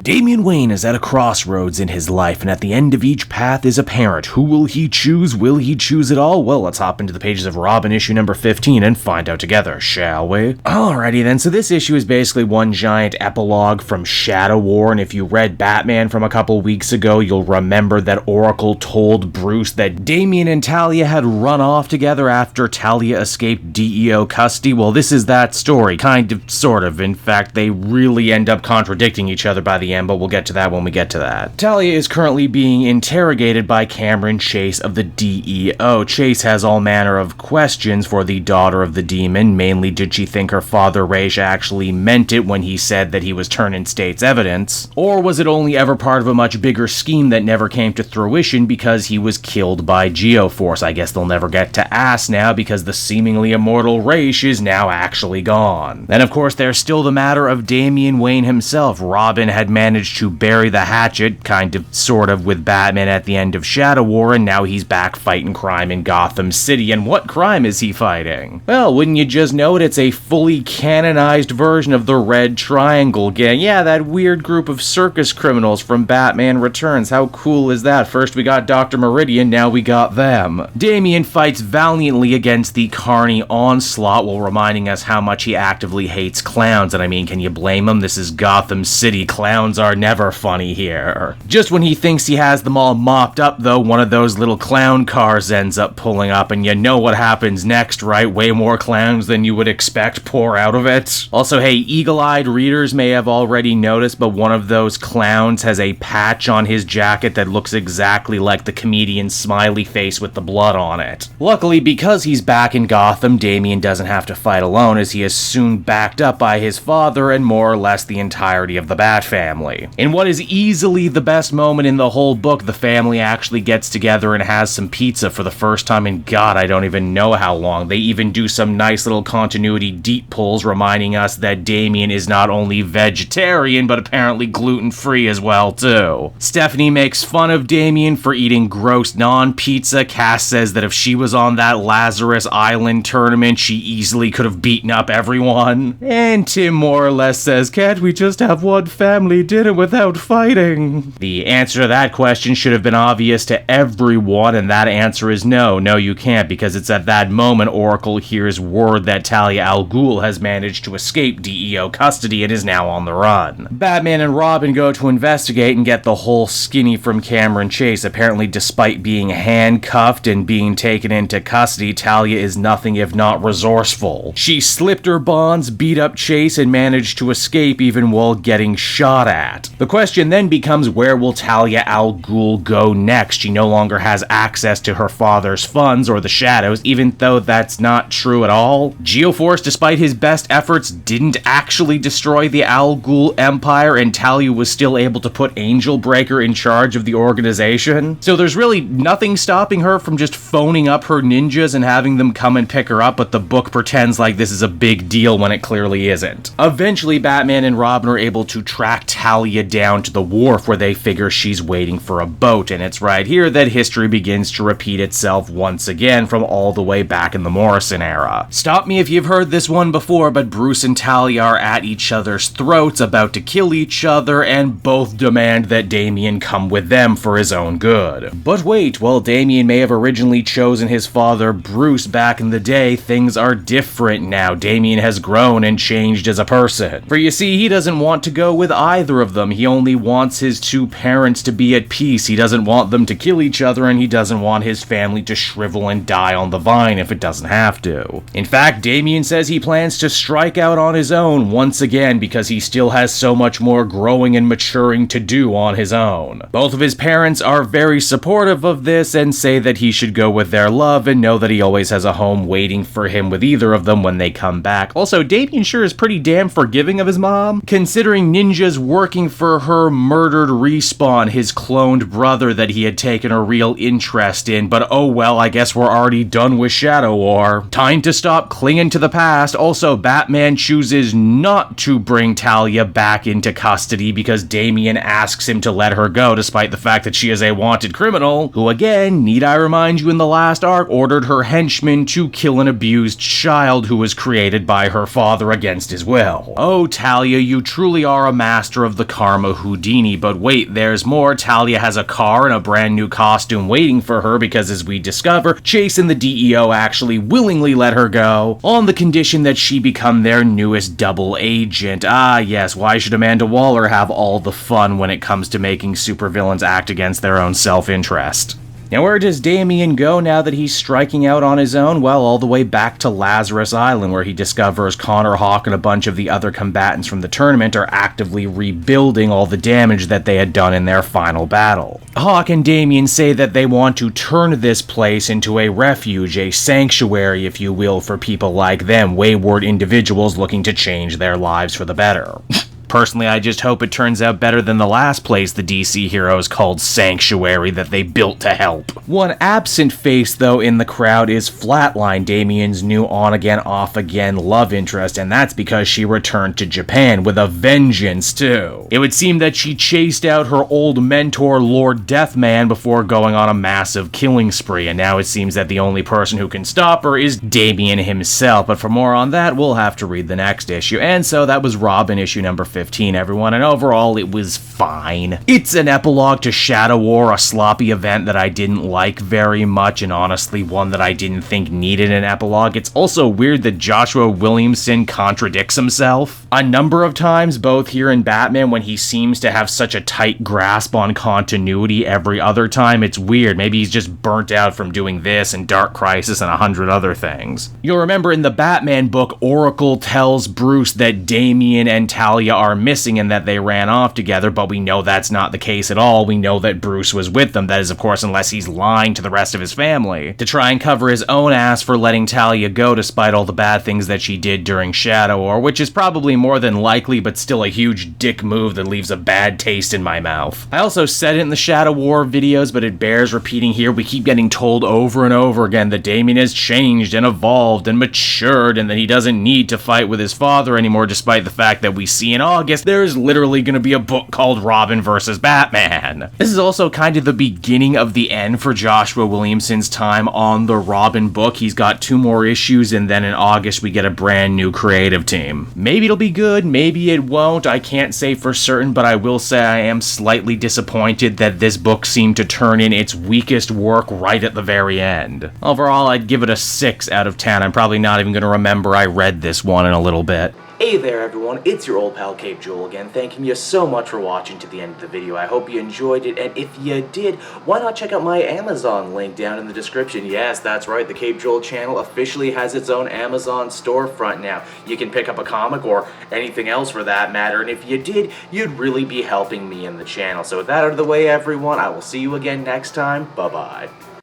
Damian Wayne is at a crossroads in his life, and at the end of each path is apparent. Who will he choose? Will he choose it all? Well, let's hop into the pages of Robin issue number 15 and find out together, shall we? Alrighty then, so this issue is basically one giant epilogue from Shadow War, and if you read Batman from a couple weeks ago, you'll remember that Oracle told Bruce that Damian and Talia had run off together after Talia escaped DEO custody. Well, this is that story, kind of, sort of. In fact, they really end up contradicting each other by the end, but we'll get to that when we get to that. Talia is currently being interrogated by Cameron Chase of the DEO. Chase has all manner of questions for the daughter of the demon. Mainly, did she think her father Raish actually meant it when he said that he was turning state's evidence? Or was it only ever part of a much bigger scheme that never came to fruition because he was killed by Geoforce? I guess they'll never get to ask now because the seemingly immortal Raish is now actually gone. Then of course there's still the matter of Damian Wayne himself. Robin had managed to bury the hatchet, kind of, sort of, with Batman at the end of Shadow War, and now he's back fighting crime in Gotham City. And what crime is he fighting? Well, wouldn't you just know it? It's a fully canonized version of the Red Triangle Gang. Yeah, that weird group of circus criminals from Batman Returns. How cool is that? First we got Dr. Meridian, now we got them. Damian fights valiantly against the Carney onslaught while reminding us how much he actively hates clowns. And I mean, can you blame him? This is Gotham City. Clowns are never funny here. Just when he thinks he has them all mopped up, though, one of those little clown cars ends up pulling up, and you know what happens next, right? Way more clowns than you would expect pour out of it. Also, hey, eagle-eyed readers may have already noticed, but one of those clowns has a patch on his jacket that looks exactly like the comedian's smiley face with the blood on it. Luckily, because he's back in Gotham, Damian doesn't have to fight alone, as he is soon backed up by his father and more or less the entirety of the Bat family. In what is easily the best moment in the whole book, the family actually gets together and has some pizza for the first time in God, I don't even know how long. They even do some nice little continuity deep pulls reminding us that Damian is not only vegetarian, but apparently gluten-free as well, too. Stephanie makes fun of Damian for eating gross non-pizza. Cass says that if she was on that Lazarus Island tournament, she easily could have beaten up everyone. And Tim more or less says, can't we just have one family dinner without fighting? The answer to that question should have been obvious to everyone, and that answer is no. No, you can't, because it's at that moment Oracle hears word that Talia al Ghul has managed to escape DEO custody and is now on the run. Batman and Robin go to investigate and get the whole skinny from Cameron Chase. Apparently, despite being handcuffed and being taken into custody, Talia is nothing if not resourceful. She slipped her bonds, beat up Chase, and managed to escape even while getting shot at. The question then becomes, where will Talia al Ghul go next? She no longer has access to her father's funds or the shadows, even though that's not true at all. Geoforce, despite his best efforts, didn't actually destroy the Al Ghul empire, and Talia was still able to put Angel Breaker in charge of the organization. So there's really nothing stopping her from just phoning up her ninjas and having them come and pick her up, but the book pretends like this is a big deal when it clearly isn't. Eventually, Batman and Robin are able to track Talia down to the wharf where they figure she's waiting for a boat, and it's right here that history begins to repeat itself once again from all the way back in the Morrison era. Stop me if you've heard this one before, but Bruce and Talia are at each other's throats, about to kill each other, and both demand that Damian come with them for his own good. But wait, while Damian may have originally chosen his father Bruce back in the day, things are different now. Damian has grown and changed as a person. For you see, he doesn't want to go with either of them. He only wants his two parents to be at peace. He doesn't want them to kill each other, and he doesn't want his family to shrivel and die on the vine if it doesn't have to. In fact, Damian says he plans to strike out on his own once again because he still has so much more growing and maturing to do on his own. Both of his parents are very supportive of this and say that he should go with their love and know that he always has a home waiting for him with either of them when they come back. Also, Damian sure is pretty damn forgiving of his mom, considering ninjas working for her murdered Respawn, his cloned brother that he had taken a real interest in, but oh well, I guess we're already done with Shadow War. Time to stop clinging to the past. Also, Batman chooses not to bring Talia back into custody because Damian asks him to let her go despite the fact that she is a wanted criminal, who again, need I remind you in the last arc, ordered her henchmen to kill an abused child who was created by her father against his will. Oh, Talia, you truly are a master of of the Karma Houdini. But wait, there's more. Talia has a car and a brand new costume waiting for her because, as we discover, Chase and the DEO actually willingly let her go on the condition that she become their newest double agent. Ah yes, why should Amanda Waller have all the fun when it comes to making supervillains act against their own self-interest? Now where does Damian go now that he's striking out on his own? Well, all the way back to Lazarus Island, where he discovers Connor, Hawk, and a bunch of the other combatants from the tournament are actively rebuilding all the damage that they had done in their final battle. Hawk and Damian say that they want to turn this place into a refuge, a sanctuary, if you will, for people like them, wayward individuals looking to change their lives for the better. Personally, I just hope it turns out better than the last place the DC heroes called Sanctuary that they built to help. One absent face, though, in the crowd is Flatline, Damian's new on-again, off-again love interest, and that's because she returned to Japan with a vengeance, too. It would seem that she chased out her old mentor, Lord Deathman, before going on a massive killing spree, and now it seems that the only person who can stop her is Damian himself, but for more on that, we'll have to read the next issue. And so that was Robin issue number 15, everyone, and overall it was fine. It's an epilogue to Shadow War, a sloppy event that I didn't like very much, and honestly one that I didn't think needed an epilogue. It's also weird that Joshua Williamson contradicts himself a number of times, both here in Batman when he seems to have such a tight grasp on continuity every other time. It's weird. Maybe he's just burnt out from doing this and Dark Crisis and 100 other things. You'll remember in the Batman book, Oracle tells Bruce that Damian and Talia are missing and that they ran off together, but we know that's not the case at all. We know that Bruce was with them. That is, of course, unless he's lying to the rest of his family to try and cover his own ass for letting Talia go despite all the bad things that she did during Shadow War, which is probably more than likely, but still a huge dick move that leaves a bad taste in my mouth. I also said it in the Shadow War videos, but it bears repeating here. We keep getting told over and over again that Damian has changed and evolved and matured and that he doesn't need to fight with his father anymore, despite the fact that we see in August there's literally going to be a book called Robin vs. Batman. This is also kind of the beginning of the end for Joshua Williamson's time on the Robin book. He's got 2 more issues, and then in August we get a brand new creative team. Maybe it'll be good, maybe it won't, I can't say for certain, but I will say I am slightly disappointed that this book seemed to turn in its weakest work right at the very end. Overall, I'd give it a 6 out of 10. I'm probably not even going to remember I read this one in a little bit. Hey there everyone, it's your old pal Cape Joel again, thanking you so much for watching to the end of the video. I hope you enjoyed it, and if you did, why not check out my Amazon link down in the description. Yes, that's right, the Cape Joel channel officially has its own Amazon storefront now. You can pick up a comic or anything else for that matter, and if you did, you'd really be helping me in the channel. So with that out of the way everyone, I will see you again next time. Bye-bye.